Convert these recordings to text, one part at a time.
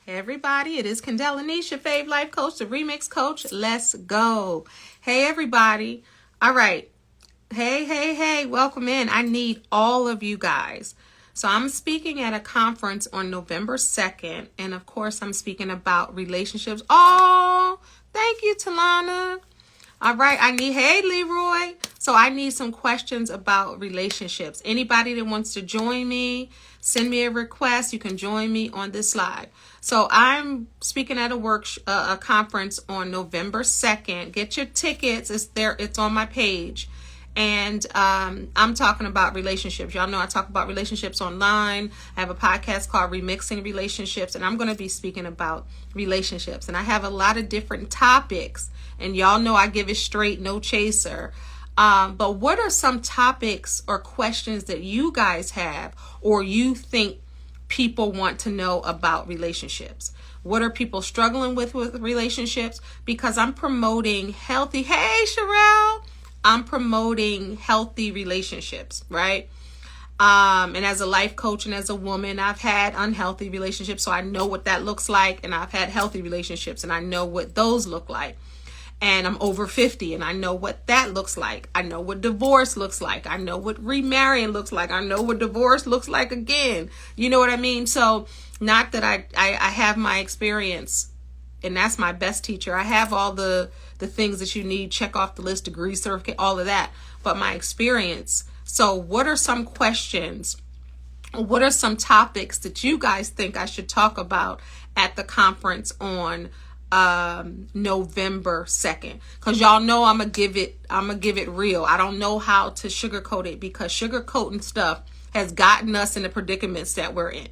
Hey everybody, it is Kendall Anisha, your fave life coach, the remix coach. Let's go. Hey everybody. All right. Hey, welcome in. I need all of you guys. So I'm speaking at a conference on November 2nd. And of course, I'm speaking about relationships. Oh, thank you, Talana. All right, hey, Leroy. So I need some questions about relationships. Anybody that wants to join me, send me a request. You can join me on this live. So I'm speaking at a conference on November 2nd. Get your tickets. It's there. It's on my page. And I'm talking about relationships. Y'all know I talk about relationships online. I have a podcast called Remixing Relationships, and I'm going to be speaking about relationships. And I have a lot of different topics, and y'all know I give it straight, no chaser. But what are some topics or questions that you guys have or you think people want to know about relationships? What are people struggling with relationships? Because I'm promoting healthy. Hey, Sherelle. I'm promoting healthy relationships, right? And as a life coach and as a woman, I've had unhealthy relationships, so I know what that looks like. And I've had healthy relationships, and I know what those look like. And I'm over 50, and I know what that looks like. I know what divorce looks like. I know what remarrying looks like. I know what divorce looks like again. You know what I mean? So not that I have my experience, and that's my best teacher. I have all the things that you need, check off the list, degree, certificate, all of that, but my experience. So what are some questions? What are some topics that you guys think I should talk about at the conference on November 2nd? Because y'all know I'm gonna give it real. I don't know how to sugarcoat it, because sugarcoating stuff has gotten us in the predicaments that we're in.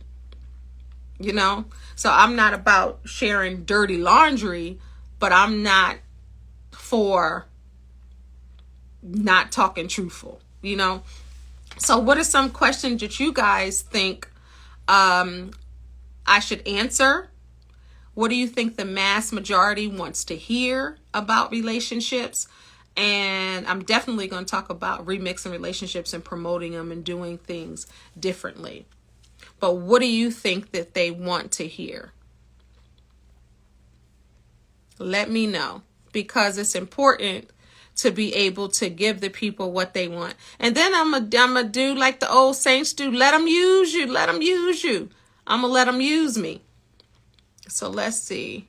You know? So I'm not about sharing dirty laundry, but I'm not for not talking truthful, you know? So what are some questions that you guys think I should answer? What do you think the mass majority wants to hear about relationships? And I'm definitely going to talk about remixing relationships and promoting them and doing things differently. But what do you think that they want to hear? Let me know, because it's important to be able to give the people what they want. And then I'm a do like the old saints do. Let them use you. Let them use you. I'm going to let them use me. So let's see.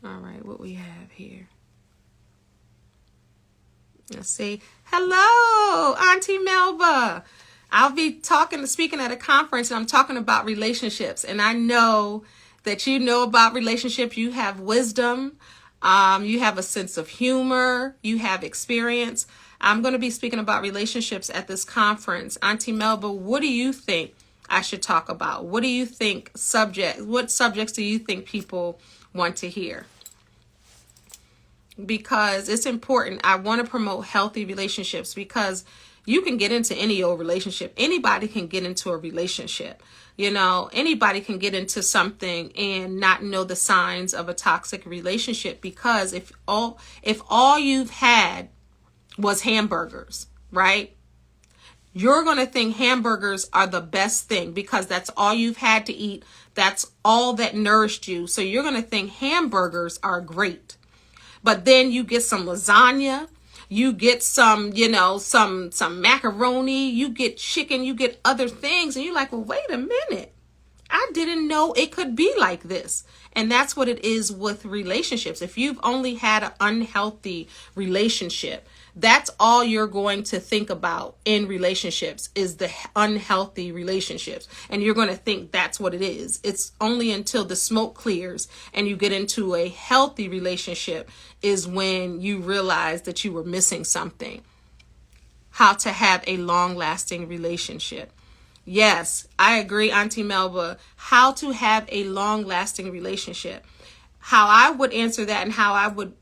All right, what we have here. Let's see. Hello, Aunti Melba. I'll be speaking at a conference, and I'm talking about relationships. And I know that you know about relationships. You have wisdom. You have a sense of humor. You have experience. I'm going to be speaking about relationships at this conference. Aunti Melba, what do you think I should talk about? What do you think what subjects do you think people want to hear? Because it's important. I want to promote healthy relationships, because you can get into any old relationship. Anybody can get into a relationship. You know, anybody can get into something and not know the signs of a toxic relationship, because if all you've had was hamburgers, right? You're going to think hamburgers are the best thing, because that's all you've had to eat. That's all that nourished you. So you're going to think hamburgers are great. But then you get some lasagna, you get some, some macaroni, you get chicken, you get other things. And you're like, well, wait a minute. I didn't know it could be like this. And that's what it is with relationships. If you've only had an unhealthy relationship, that's all you're going to think about in relationships, is the unhealthy relationships. And you're going to think that's what it is. It's only until the smoke clears and you get into a healthy relationship is when you realize that you were missing something. How to have a long-lasting relationship. Yes, I agree, Aunti Melba. How to have a long-lasting relationship. How I would answer that and how I would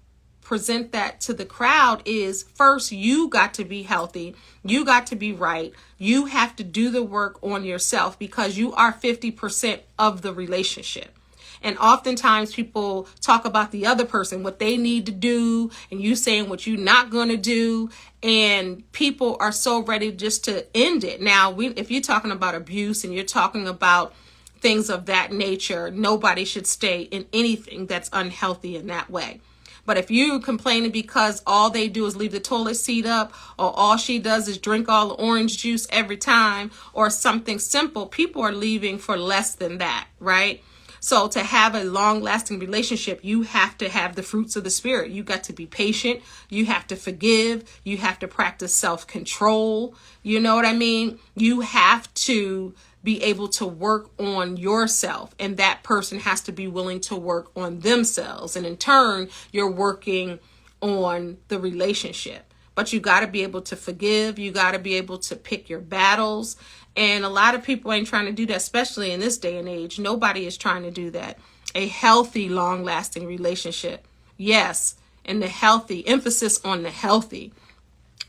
present that to the crowd is, first, you got to be healthy. You got to be right. You have to do the work on yourself, because you are 50% of the relationship. And oftentimes people talk about the other person, what they need to do, and you saying what you're not going to do. And people are so ready just to end it. Now, if you're talking about abuse and you're talking about things of that nature, nobody should stay in anything that's unhealthy in that way. But if you complaining because all they do is leave the toilet seat up, or all she does is drink all the orange juice every time, or something simple, people are leaving for less than that, right? So to have a long-lasting relationship, you have to have the fruits of the Spirit. You got to be patient. You have to forgive. You have to practice self-control. You know what I mean? You have to be able to work on yourself, and that person has to be willing to work on themselves. And in turn, you're working on the relationship. But you got to be able to forgive. You got to be able to pick your battles. And a lot of people ain't trying to do that, especially in this day and age. Nobody is trying to do that. A healthy, long-lasting relationship. Yes, and the healthy, emphasis on the healthy.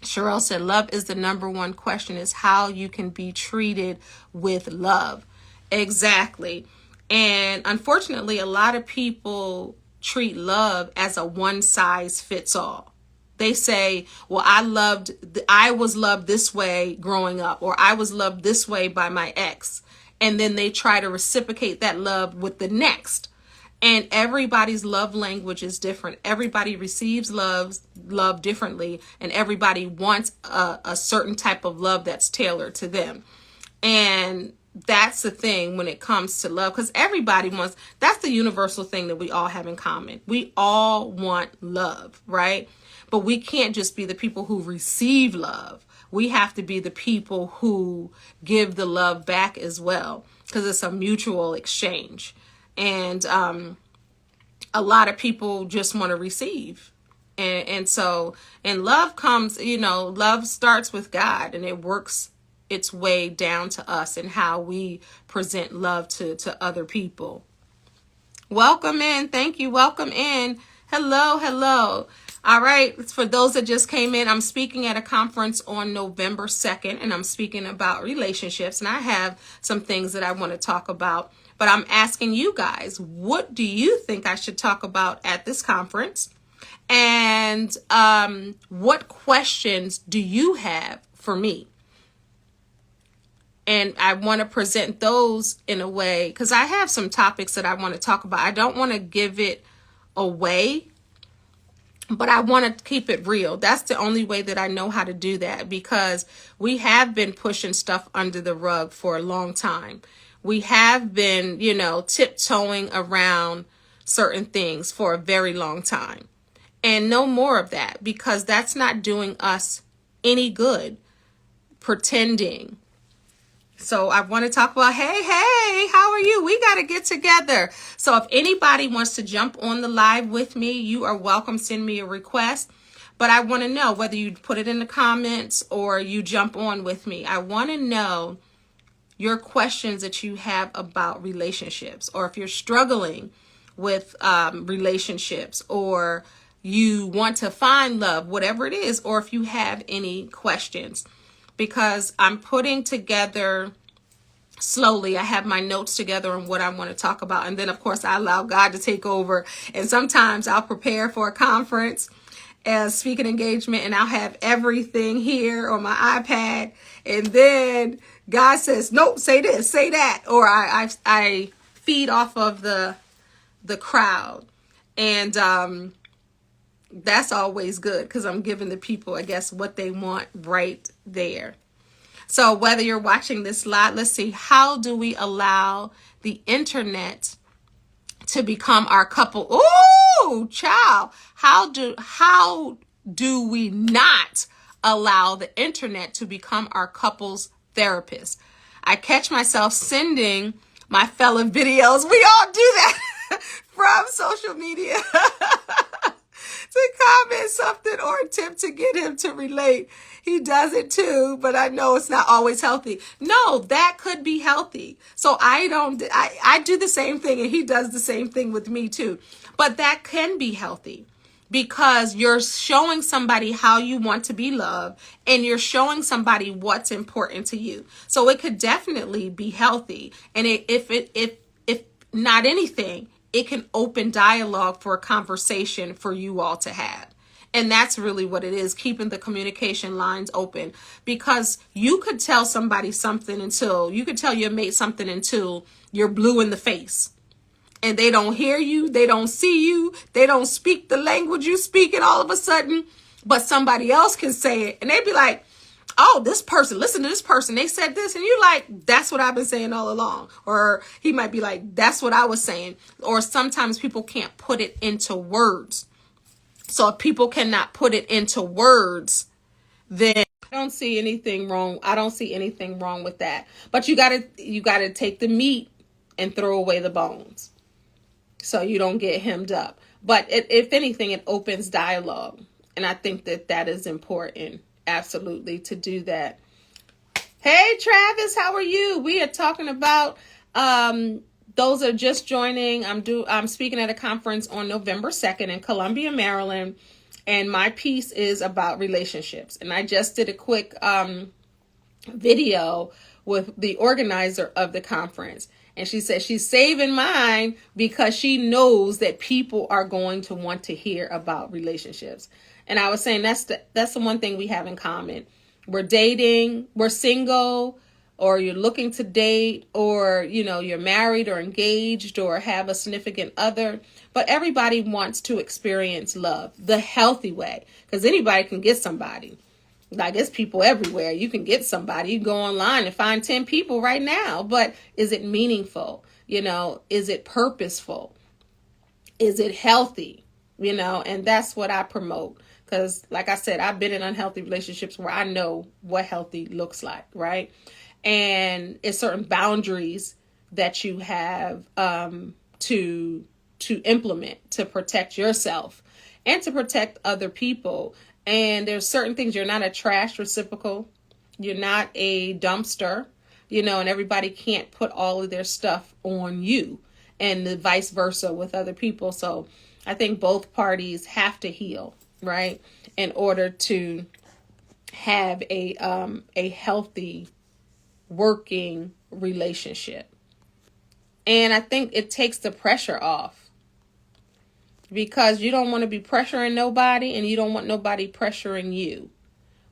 Cheryl said, love is the number one question, is how you can be treated with love. Exactly. And unfortunately, a lot of people treat love as a one size fits all. They say, well, I was loved this way growing up, or I was loved this way by my ex. And then they try to reciprocate that love with the next. And everybody's love language is different. Everybody receives love differently, and everybody wants a certain type of love that's tailored to them. And that's the thing when it comes to love, because everybody wants, that's the universal thing that we all have in common. We all want love, right? But we can't just be the people who receive love. We have to be the people who give the love back as well, because it's a mutual exchange. And a lot of people just want to receive. And love comes, love starts with God, and it works its way down to us and how we present love to other people. Welcome in. Thank you. Welcome in. Hello. Hello. All right. For those that just came in, I'm speaking at a conference on November 2nd, and I'm speaking about relationships. And I have some things that I want to talk about. But I'm asking you guys, what do you think I should talk about at this conference? And what questions do you have for me? And I want to present those in a way, because I have some topics that I want to talk about. I don't want to give it away, but I want to keep it real. That's the only way that I know how to do that, because we have been pushing stuff under the rug for a long time. We have been, tiptoeing around certain things for a very long time. And no more of that, because that's not doing us any good, pretending. So I want to talk about, hey, how are you? We got to get together. So if anybody wants to jump on the live with me, you are welcome. Send me a request. But I want to know whether you put it in the comments or you jump on with me. I want to know your questions that you have about relationships, or if you're struggling with relationships, or you want to find love, whatever it is, or if you have any questions, because I'm putting together slowly. I have my notes together on what I want to talk about. And then, of course, I allow God to take over. And sometimes I'll prepare for a conference as speaking engagement, and I'll have everything here on my iPad. And then God says, nope, say this, say that. Or I feed off of the crowd. And that's always good, because I'm giving the people, I guess, what they want right there. So whether you're watching this live, let's see, how do we allow the internet to become our couple? Ooh, child. How do we not allow the internet to become our couple's therapist? I catch myself sending my fella videos. We all do that from social media to comment something or attempt to get him to relate. He does it too, but I know it's not always healthy. No, that could be healthy. So I do the same thing, and he does the same thing with me too. But that can be healthy, because you're showing somebody how you want to be loved, and you're showing somebody what's important to you. So it could definitely be healthy. And if not anything, it can open dialogue for a conversation for you all to have. And that's really what it is, keeping the communication lines open. Because you could tell somebody something until, you could tell your mate something until you're blue in the face. And they don't hear you, they don't see you, they don't speak the language you speak, and all of a sudden, but somebody else can say it. And they'd be like, oh, this person, listen to this person, they said this. And you're like, that's what I've been saying all along. Or he might be like, that's what I was saying. Or sometimes people can't put it into words. So if people cannot put it into words, then I don't see anything wrong. I don't see anything wrong with that. But you gotta take the meat and throw away the bones, so you don't get hemmed up. But if anything, it opens dialogue. And I think that that is important, absolutely, to do that. Hey, Travis, how are you? We are talking about, those are just joining. I'm speaking at a conference on November 2nd in Columbia, Maryland. And my piece is about relationships. And I just did a quick video with the organizer of the conference. And she said she's saving mine because she knows that people are going to want to hear about relationships. And I was saying that's the one thing we have in common. We're dating, we're single, or you're looking to date, or, you know, you're married or engaged or have a significant other. But everybody wants to experience love the healthy way, because anybody can get somebody. Like, it's people everywhere. You can get somebody. You go online and find 10 people right now. But is it meaningful? You know, is it purposeful? Is it healthy? You know, and that's what I promote. Because, like I said, I've been in unhealthy relationships where I know what healthy looks like, right? And it's certain boundaries that you have to implement to protect yourself and to protect other people. And there's certain things. You're not a trash reciprocal. You're not a dumpster, you know, and everybody can't put all of their stuff on you, and the vice versa with other people. So I think both parties have to heal, right, in order to have a healthy working relationship. And I think it takes the pressure off, because you don't want to be pressuring nobody, and you don't want nobody pressuring you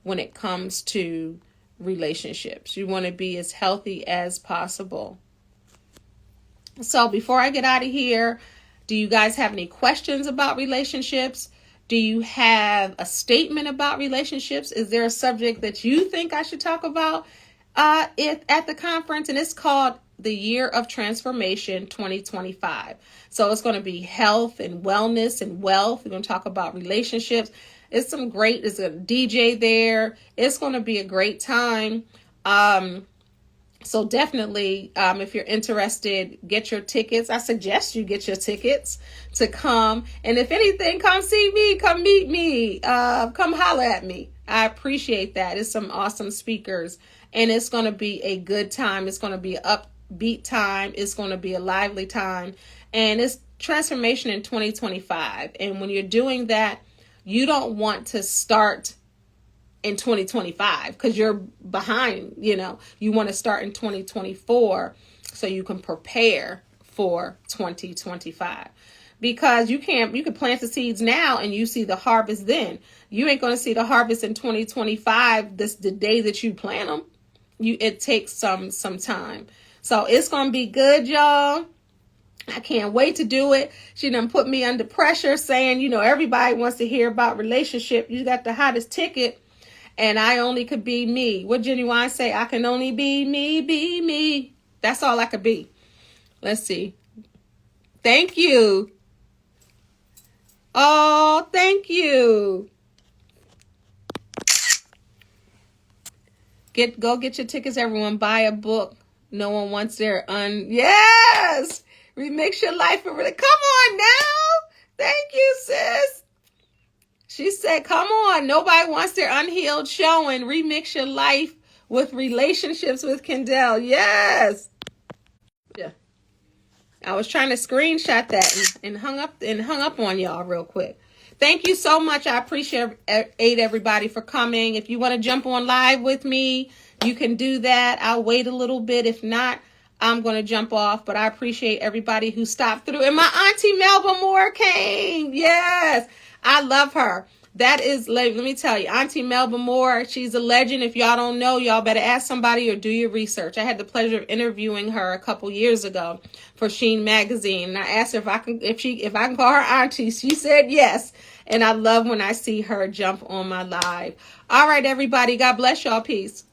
when it comes to relationships. You want to be as healthy as possible. So before I get out of here, do you guys have any questions about relationships? Do you have a statement about relationships? Is there a subject that you think I should talk about at the conference? And it's called the Year of Transformation 2025. So it's going to be health and wellness and wealth. We're going to talk about relationships. There's a DJ there. It's going to be a great time. So definitely, if you're interested, get your tickets. I suggest you get your tickets to come. And if anything, come see me, come meet me, come holler at me. I appreciate that. It's some awesome speakers, and it's going to be a good time. It's going to be an upbeat time. It's going to be a lively time, and it's transformation in 2025. And when you're doing that, you don't want to start in 2025 because you're behind. You know, you want to start in 2024 so you can prepare for 2025. Because you can plant the seeds now and you see the harvest then. You ain't going to see the harvest in 2025 the day that you plant them. It takes some time. So it's going to be good, y'all. I can't wait to do it. She done put me under pressure saying, you know, everybody wants to hear about relationship. You got the hottest ticket, and I only could be me. What Jenny Wine say? I can only be me. That's all I could be. Let's see. Thank you. Oh, thank you. Go get your tickets, everyone. Buy a book. No one wants their Yes! Remix your life for really. Come on now. Thank you, sis. She said, come on. Nobody wants their unhealed showing. Remix your life with relationships with Kendall. Yes. Yeah. I was trying to screenshot that and hung up on y'all real quick. Thank you so much. I appreciate everybody for coming. If you want to jump on live with me, you can do that. I'll wait a little bit. If not, I'm going to jump off, but I appreciate everybody who stopped through. And my Auntie Melba Moore came. Yes, I love her. That is, let me tell you, Auntie Melba Moore, she's a legend. If y'all don't know, y'all better ask somebody or do your research. I had the pleasure of interviewing her a couple years ago for Sheen Magazine. And I asked her if I can call her Auntie. She said yes. And I love when I see her jump on my live. All right, everybody. God bless y'all. Peace.